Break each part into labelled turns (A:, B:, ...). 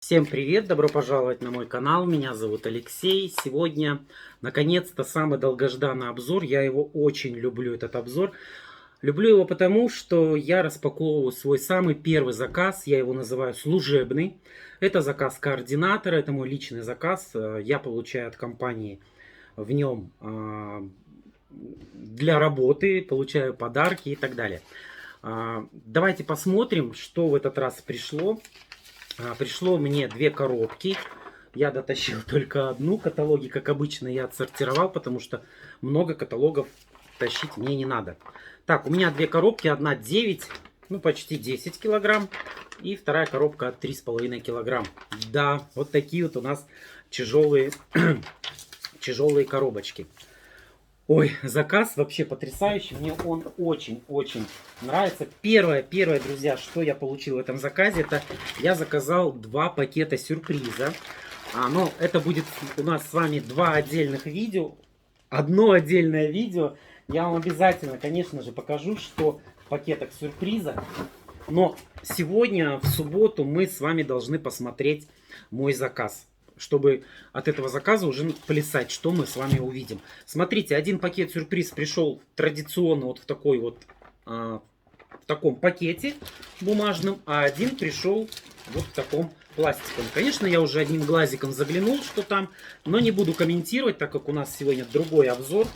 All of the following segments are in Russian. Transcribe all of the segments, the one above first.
A: Всем привет, добро пожаловать на мой канал, меня зовут Алексей. Сегодня, наконец-то, самый долгожданный обзор, я его очень люблю, этот обзор. Люблю его потому, что я распаковываю свой самый первый заказ, я его называю служебный. Это заказ координатора, это мой личный заказ, я получаю от компании в нем для работы, получаю подарки и так далее. Давайте посмотрим, что в этот раз пришло. Пришло мне две коробки. Я дотащил только одну. Каталоги, как обычно, я отсортировал, потому что много каталогов тащить мне не надо. Так, у меня две коробки. Одна 9, ну почти 10 килограмм. И вторая коробка 3,5 килограмм. Да, вот такие вот у нас тяжелые, тяжелые коробочки. Ой, заказ вообще потрясающий. Мне он очень-очень нравится. Первое, друзья, что я получил в этом заказе, это я заказал два пакета сюрприза. Но это будет у нас с вами два отдельных видео. Одно отдельное видео. Я вам обязательно, конечно же, покажу, что в пакетах сюрприза. Но сегодня, в субботу, мы с вами должны посмотреть мой заказ, чтобы от этого заказа уже плясать, что мы с вами увидим. Смотрите, один пакет сюрприз пришел традиционно вот в такой вот, в таком пакете бумажном, а один пришел вот в таком пластиковом. Конечно, я уже одним глазиком заглянул, что там, но не буду комментировать, так как у нас сегодня другой обзор.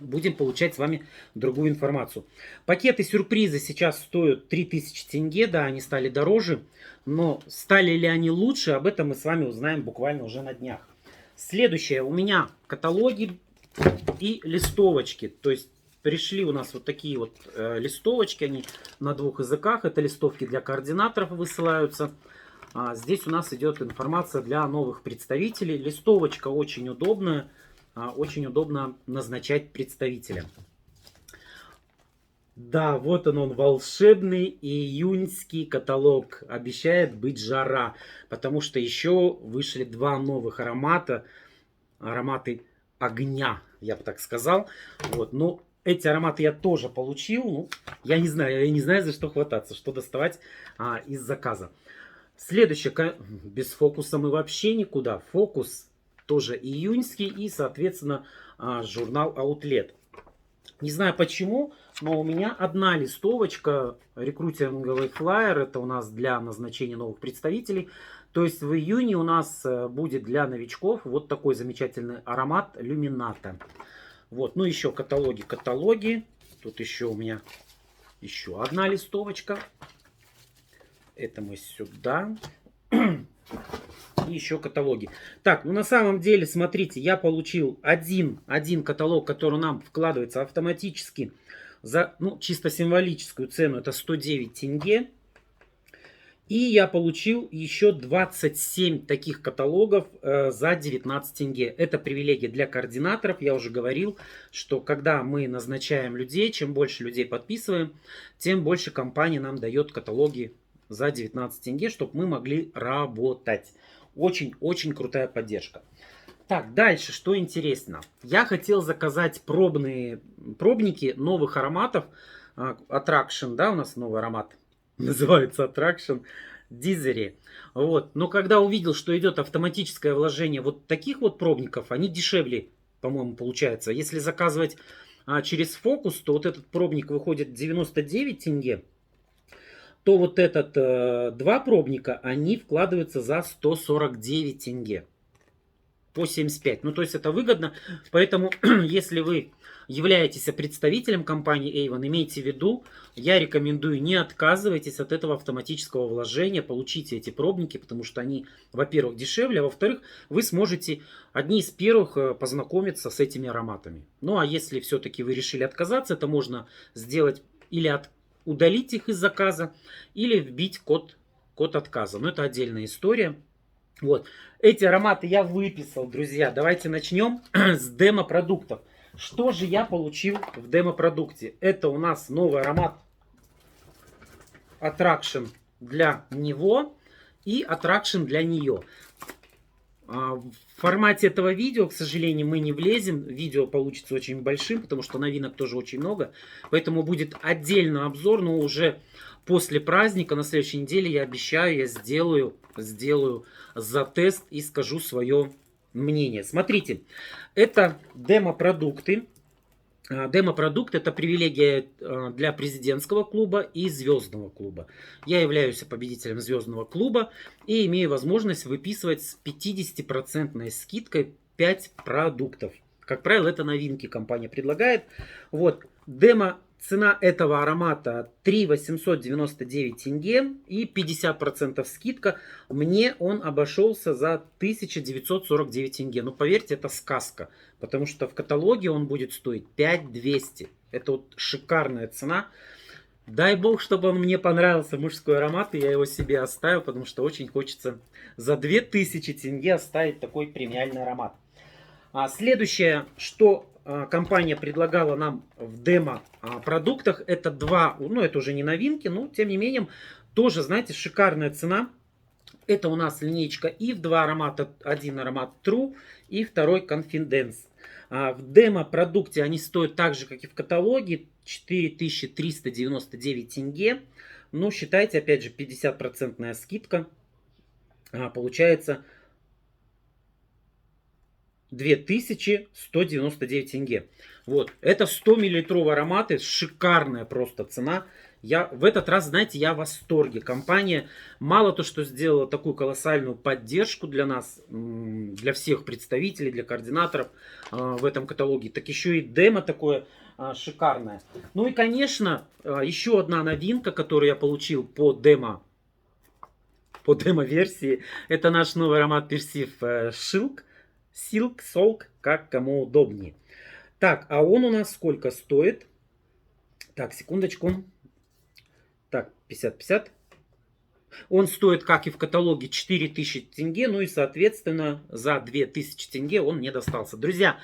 A: Будем получать с вами другую информацию. Пакеты сюрприза сейчас стоят 3000 тенге, да, они стали дороже. Но стали ли они лучше, об этом мы с вами узнаем буквально уже на днях. Следующее, у меня каталоги и листовочки. То есть пришли у нас вот такие вот листовочки, они на двух языках. Это листовки для координаторов высылаются. Здесь у нас идет информация для новых представителей. Листовочка очень удобная. Очень удобно назначать представителя. Да, вот он волшебный июньский каталог. Обещает быть жара, потому что еще вышли два новых аромата. Ароматы огня, я бы так сказал. Вот, но эти ароматы я тоже получил. Ну, я не знаю, за что хвататься, что доставать из заказа. Следующее, без фокуса мы вообще никуда. Фокус тоже июньский и, соответственно, журнал Outlet. Не знаю почему, но у меня одна листовочка, рекрутинговый флаер, это у нас для назначения новых представителей. То есть в июне у нас будет для новичков вот такой замечательный аромат люмината. Вот, ну еще каталоги. Тут еще у меня еще одна листовочка. Это мы сюда. И еще каталоги. Так, ну на самом деле, смотрите, я получил один каталог, который нам вкладывается автоматически за, ну, чисто символическую цену. Это 109 тенге. И я получил еще 27 таких каталогов за 19 тенге. Это привилегия для координаторов. Я уже говорил, что когда мы назначаем людей, чем больше людей подписываем, тем больше компания нам дает каталоги за 19 тенге, чтобы мы могли работать. Очень-очень крутая поддержка. Так, дальше, что интересно. Я хотел заказать пробники новых ароматов. Attraction, да, у нас новый аромат называется Attraction Дизери. Вот. Но когда увидел, что идет автоматическое вложение вот таких вот пробников, они дешевле, по-моему, получается. Если заказывать через фокус, то вот этот пробник выходит 99 тенге. То вот этот два пробника, они вкладываются за 149 тенге. По 75. Ну, то есть это выгодно. Поэтому, если вы являетесь представителем компании Avon, имейте в виду, я рекомендую, не отказывайтесь от этого автоматического вложения, получите эти пробники, потому что они, во-первых, дешевле, а во-вторых, вы сможете одни из первых познакомиться с этими ароматами. Ну, а если все-таки вы решили отказаться, это можно сделать или удалить их из заказа, или вбить код отказа. Но это отдельная история. Вот. Эти ароматы я выписал, друзья. Давайте начнем с демо-продуктов. Что же я получил в демо-продукте? Это у нас новый аромат Attraction для него и Attraction для нее. В формате этого видео, к сожалению, мы не влезем. Видео получится очень большим, потому что новинок тоже очень много. Поэтому будет отдельный обзор, но уже после праздника, на следующей неделе, я обещаю, я сделаю за тест и скажу свое мнение. Смотрите, это демо-продукты. Демо-продукт — это привилегия для президентского клуба и звездного клуба. Я являюсь победителем звездного клуба и имею возможность выписывать с 50% скидкой 5 продуктов. Как правило, это новинки компания предлагает. Вот, цена этого аромата 3 899 тенге и 50% скидка. Мне он обошелся за 1949 тенге. Но поверьте, это сказка. Потому что в каталоге он будет стоить 5200. Это вот шикарная цена. Дай бог, чтобы он мне понравился, мужской аромат, и я его себе оставил, потому что очень хочется за 2000 тенге оставить такой премиальный аромат. Следующее, что компания предлагала нам в демо-продуктах, это два, ну это уже не новинки, но тем не менее, тоже, знаете, шикарная цена. Это у нас линейка Eve, два аромата, один аромат True и второй Confidence. В демо-продукте они стоят так же, как и в каталоге, 4399 тенге. Но считайте, опять же, 50% скидка. Получается 2199 тенге. Вот, это 100 мл ароматы, шикарная просто цена. Я в этот раз, знаете, я в восторге. Компания мало то, что сделала такую колоссальную поддержку для нас, для всех представителей, для координаторов в этом каталоге, так еще и демо такое шикарное. Ну и, конечно, еще одна новинка, которую я получил по демо-версии, это наш новый аромат Perceive Silk, как кому удобнее. Так, а он у нас сколько стоит? Так, секундочку. Так, 50-50. Он стоит, как и в каталоге, 4000 тенге. Ну и, соответственно, за 2000 тенге он мне достался. Друзья,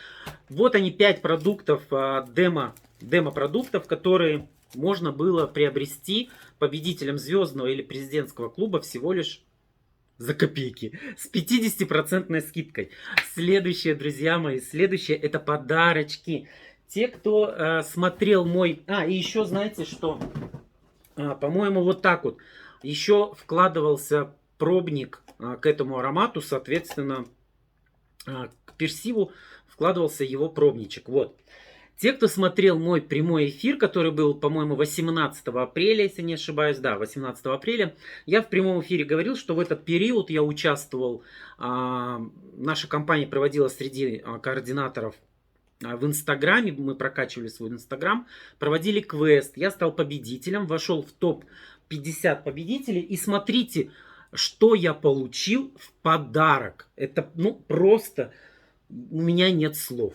A: вот они 5 продуктов, демо-продуктов, которые можно было приобрести победителям звездного или президентского клуба всего лишь за копейки. С 50% скидкой. Следующее, друзья мои, следующее — это подарочки. Те, кто смотрел мой... и еще знаете, что... по-моему, вот так вот. Еще вкладывался пробник к этому аромату, соответственно, к персиву вкладывался его пробничек. Вот. Те, кто смотрел мой прямой эфир, который был, по-моему, 18 апреля, если не ошибаюсь, да, 18 апреля, я в прямом эфире говорил, что в этот период я участвовал, наша компания проводила среди координаторов в Инстаграме, мы прокачивали свой Инстаграм, проводили квест, я стал победителем, вошел в топ-50 победителей, и смотрите, что я получил в подарок. Это, просто у меня нет слов.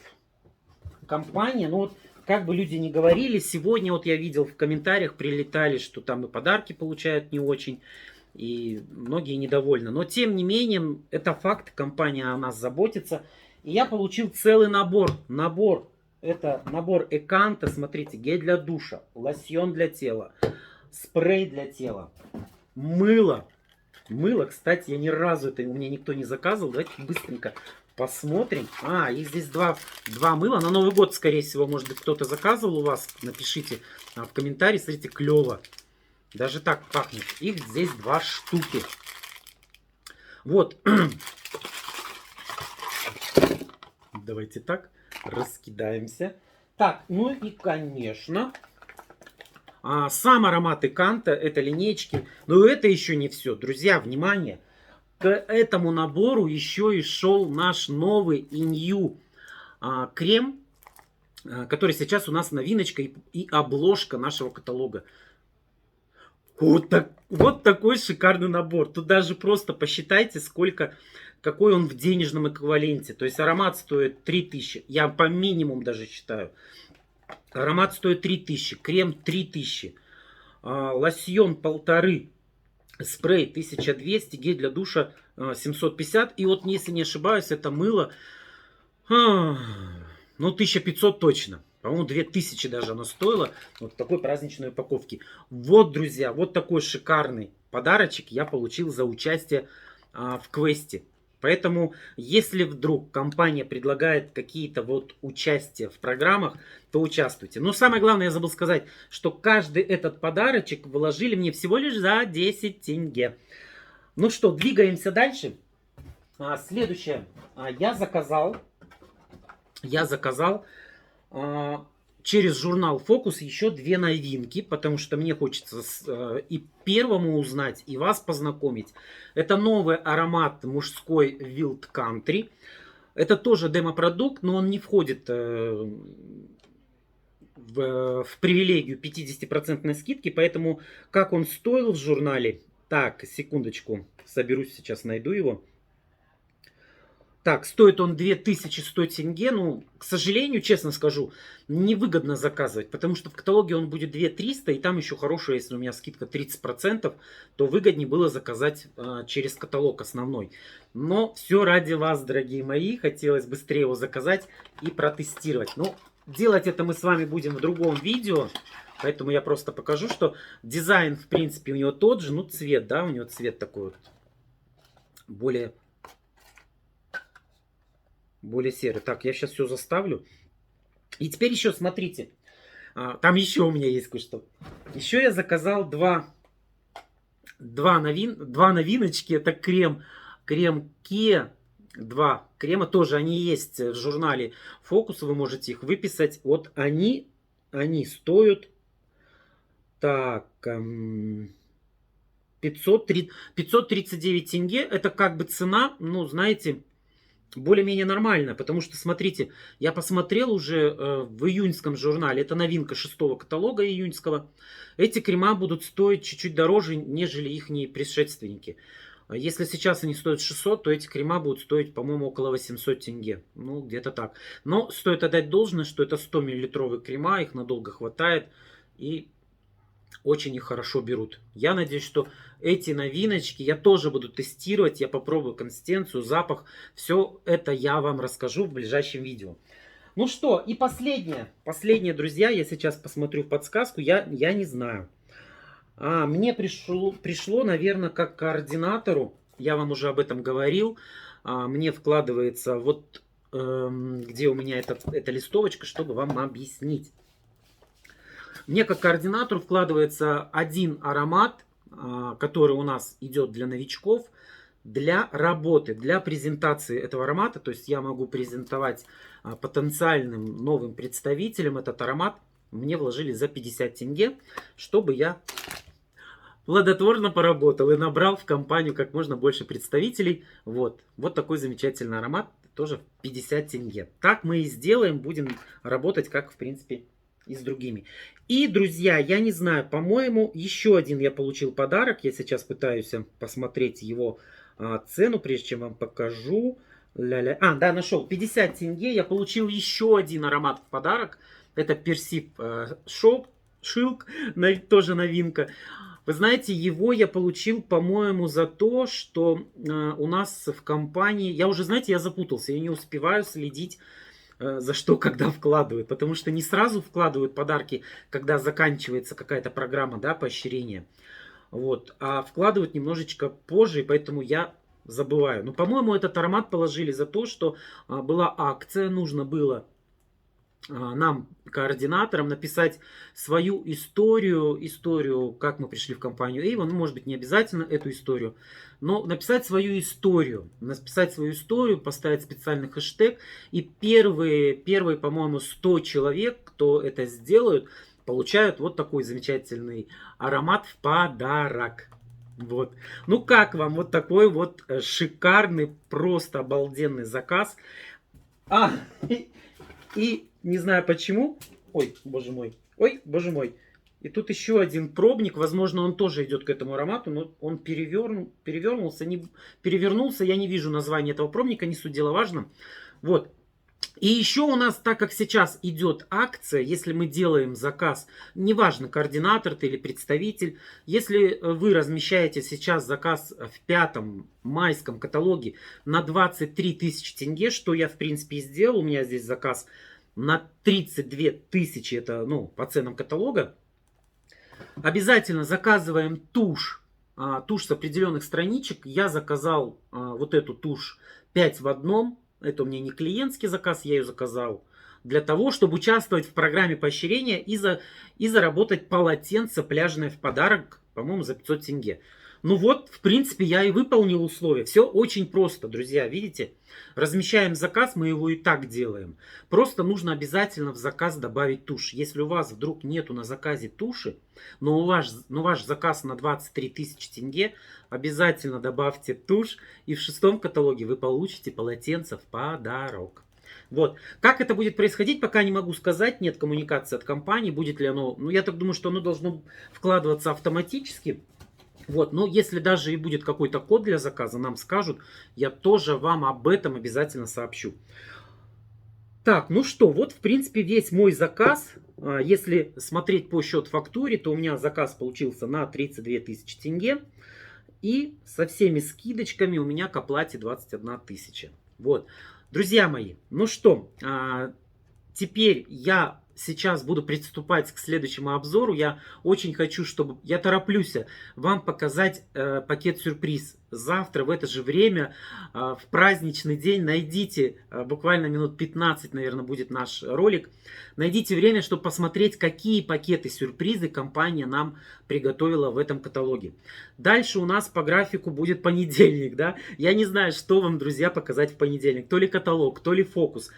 A: Компания, как бы люди ни говорили, сегодня вот я видел в комментариях, прилетали, что там и подарки получают не очень, и многие недовольны. Но тем не менее, это факт, компания о нас заботится. И я получил целый набор. Это набор Эканта, смотрите, гель для душа, лосьон для тела, спрей для тела, мыло. Мыло, кстати, я ни разу это у меня никто не заказывал. Давайте быстренько посмотрим. Их здесь два мыла. На Новый год, скорее всего, может быть, кто-то заказывал у вас. Напишите в комментарии. Смотрите, клево. Даже так пахнет. Их здесь 2 штуки. Вот. Давайте так. Раскидаемся. Так, ну и, конечно, сам аромат Эканта, это линейки. Но это еще не все. Друзья, внимание. К этому набору еще и шел наш новый Инью крем, который сейчас у нас новиночка и обложка нашего каталога. Вот такой шикарный набор. Тут даже просто посчитайте, какой он в денежном эквиваленте. То есть аромат стоит 3000. Я по минимуму даже считаю. Аромат стоит 3000, крем 3000, лосьон 1500, спрей 1200, гель для душа 750. И вот, если не ошибаюсь, это мыло 1500 точно. По-моему, 2000 даже оно стоило. Вот в такой праздничной упаковке. Вот, друзья, вот такой шикарный подарочек я получил за участие в квесте. Поэтому, если вдруг компания предлагает какие-то вот участия в программах, то участвуйте. Но самое главное, я забыл сказать, что каждый этот подарочек вложили мне всего лишь за 10 тенге. Ну что, двигаемся дальше. Следующее. Я заказал через журнал Focus еще две новинки, потому что мне хочется и первому узнать, и вас познакомить. Это новый аромат мужской Wild Country. Это тоже демо-продукт, но он не входит в привилегию 50% скидки, поэтому как он стоил в журнале. Так, секундочку, соберусь, сейчас найду его. Так, стоит он 2100 тенге. Ну, к сожалению, честно скажу, невыгодно заказывать, потому что в каталоге он будет 2300, и там еще хорошая, если у меня скидка 30%, то выгоднее было заказать через каталог основной. Но все ради вас, дорогие мои, хотелось быстрее его заказать и протестировать. Но делать это мы с вами будем в другом видео, поэтому я просто покажу, что дизайн, в принципе, у него тот же, ну, цвет, да, у него цвет такой вот более серый. Так, я сейчас все заставлю. И теперь еще смотрите. Там еще у меня есть кое-что. Еще я заказал два новиночки. Это крем Ке. Два крема тоже. Они есть в журнале Focus. Вы можете их выписать. Вот они стоят. Так. 539 тенге. Это как бы цена, ну, знаете, более-менее нормально, потому что, смотрите, я посмотрел уже в июньском журнале, это новинка 6-го каталога июньского, эти крема будут стоить чуть-чуть дороже, нежели их предшественники. Если сейчас они стоят 600, то эти крема будут стоить, по-моему, около 800 тенге. Ну, где-то так. Но стоит отдать должное, что это 100-миллилитровые крема, их надолго хватает и очень их хорошо берут. Я надеюсь, что эти новиночки я тоже буду тестировать. Я попробую консистенцию, запах. Все это я вам расскажу в ближайшем видео. Ну что, и последнее. Последнее, друзья, я сейчас посмотрю в подсказку. Я не знаю. Мне пришло, наверное, как координатору. Я вам уже об этом говорил. Мне вкладывается вот где у меня эта листовочка, чтобы вам объяснить. Мне как координатору вкладывается один аромат, который у нас идет для новичков, для работы, для презентации этого аромата. То есть я могу презентовать потенциальным новым представителям этот аромат. Мне вложили за 50 тенге, чтобы я плодотворно поработал и набрал в компанию как можно больше представителей. Вот такой замечательный аромат, тоже 50 тенге. Так мы и сделаем, будем работать как, в принципе, и с другими. И, друзья, я не знаю, по-моему, еще один я получил подарок. Я сейчас пытаюсь посмотреть его цену, прежде чем вам покажу. Да, нашел. 50 тенге. Я получил еще один аромат в подарок. Это Персип Шилк, тоже новинка. Вы знаете, его я получил, по-моему, за то, что у нас в компании... Я уже, знаете, я запутался. Я не успеваю следить, за что, когда вкладывают. Потому что не сразу вкладывают подарки, когда заканчивается какая-то программа, да, поощрения. Вот. А вкладывают немножечко позже, и поэтому я забываю. Но, по-моему, этот аромат положили за то, что была акция, нужно было нам, координаторам, написать свою историю, как мы пришли в компанию Avon. Ну, может быть, не обязательно эту историю, но написать свою историю, поставить специальный хэштег. И первые, по-моему, 100 человек, кто это сделают, получают вот такой замечательный аромат в подарок. Вот. Ну, как вам вот такой вот шикарный, просто обалденный заказ. И не знаю почему. Ой, боже мой. И тут еще один пробник. Возможно, он тоже идет к этому аромату, но он перевернулся. Я не вижу названия этого пробника, не суть дела, важно. Вот. И еще у нас, так как сейчас идет акция, если мы делаем заказ, неважно, координатор ты или представитель, если вы размещаете сейчас заказ в 5-м майском каталоге на 23 тысячи тенге, что я, в принципе, и сделал, у меня здесь заказ на 32 тысячи, это, ну, по ценам каталога, обязательно заказываем тушь тушь с определенных страничек. Я заказал вот эту тушь 5 в одном. Это у меня не клиентский заказ, я ее заказал для того, чтобы участвовать в программе поощрения и заработать полотенце пляжное в подарок, по-моему, за 500 тенге. Ну вот, в принципе, я и выполнил условия. Все очень просто, друзья, видите? Размещаем заказ, мы его и так делаем. Просто нужно обязательно в заказ добавить тушь. Если у вас вдруг нету на заказе туши, но ваш заказ на 23 тысячи тенге, обязательно добавьте тушь, и в 6-м каталоге вы получите полотенце в подарок. Вот. Как это будет происходить, пока не могу сказать. Нет коммуникации от компании. Будет ли оно... Ну, я так думаю, что оно должно вкладываться автоматически. Вот. Но если даже и будет какой-то код для заказа, нам скажут, я тоже вам об этом обязательно сообщу. Так, ну что, вот в принципе весь мой заказ. Если смотреть по счет-фактуре, то у меня заказ получился на 32 тысячи тенге. И со всеми скидочками у меня к оплате 21 тысяча. Вот. Друзья мои, ну что, теперь я сейчас буду приступать к следующему обзору. Я очень хочу, чтобы... Я тороплюсь вам показать пакет-сюрприз. Завтра в это же время, в праздничный день, найдите, буквально минут 15, наверное, будет наш ролик. Найдите время, чтобы посмотреть, какие пакеты-сюрпризы компания нам приготовила в этом каталоге. Дальше у нас по графику будет понедельник, да? Я не знаю, что вам, друзья, показать в понедельник. То ли каталог, то ли фокус,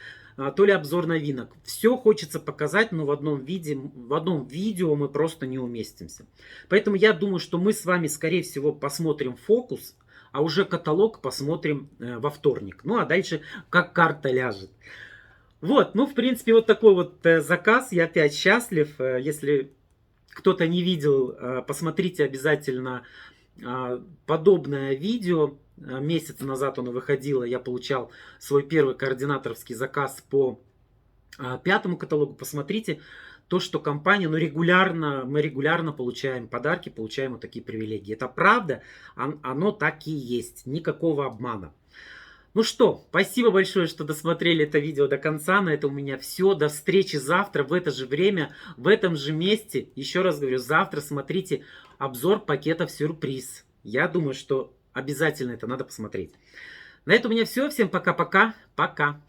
A: то ли обзор новинок. Все хочется показать, но в одном видео мы просто не уместимся. Поэтому я думаю, что мы с вами, скорее всего, посмотрим фокус, а уже каталог посмотрим во вторник. Ну, а дальше как карта ляжет. Вот, ну, в принципе, вот такой вот заказ. Я опять счастлив. Если кто-то не видел, посмотрите обязательно подобное видео. Месяц назад оно выходило, я получал свой первый координаторский заказ по 5-му каталогу. Посмотрите то, что компания, мы регулярно получаем подарки, получаем вот такие привилегии. Это правда, оно так и есть, никакого обмана. Ну что, спасибо большое, что досмотрели это видео до конца. На этом у меня все. До встречи завтра в это же время, в этом же месте. Еще раз говорю, завтра смотрите обзор пакетов сюрприз. Я думаю, что обязательно это надо посмотреть. На этом у меня все. Всем пока-пока. Пока.